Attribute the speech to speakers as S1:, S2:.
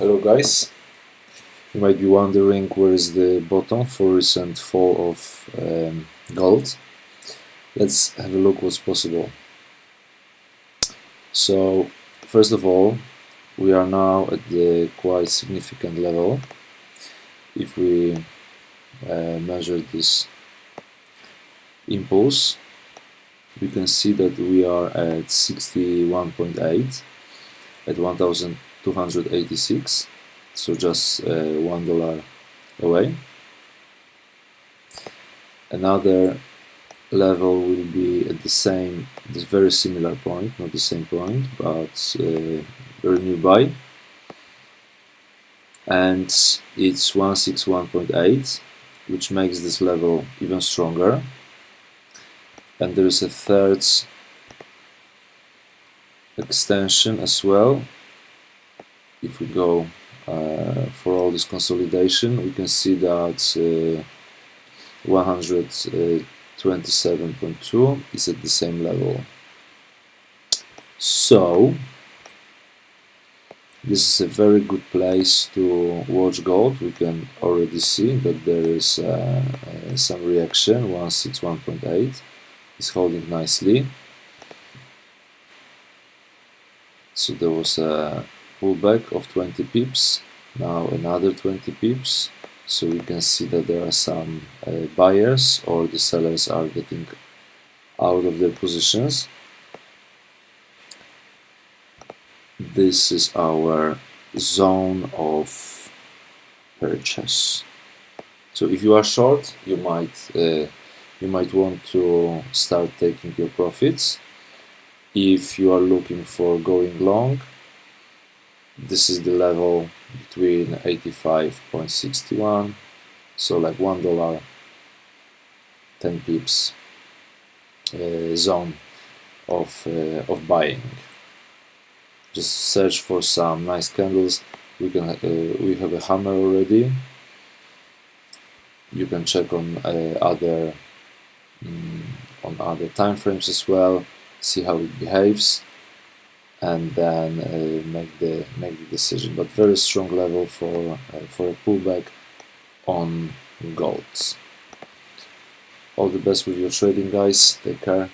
S1: Hello guys, you might be wondering where is the bottom for recent fall of gold. Let's have a look what's possible. So first of all, we are now at the quite significant level. If we measure this impulse, we can see that we are at 61.8 at 1286, so just $1 away. Another level will be at this very similar point, not the same point, but very nearby, and it's 161.8, which makes this level even stronger. And there is a third extension as well. If we go for all this consolidation, we can see that 127.2 is at the same level. So this is a very good place to watch gold. We can already see that there is some reaction. 161.8 is holding nicely. So there was a pullback of 20 pips, now another 20 pips. So we can see that there are some buyers, or the sellers are getting out of their positions. This is our zone of purchase. So if you are short, you might want to start taking your profits. If you are looking for going long, this is the level between 85.61, so like $1, 10 pips zone of buying. Just search for some nice candles. We have a hammer already. You can check on other time frames as well, see how it behaves, and then make the decision. But very strong level for a pullback on gold. All the best with your trading, guys. Take care.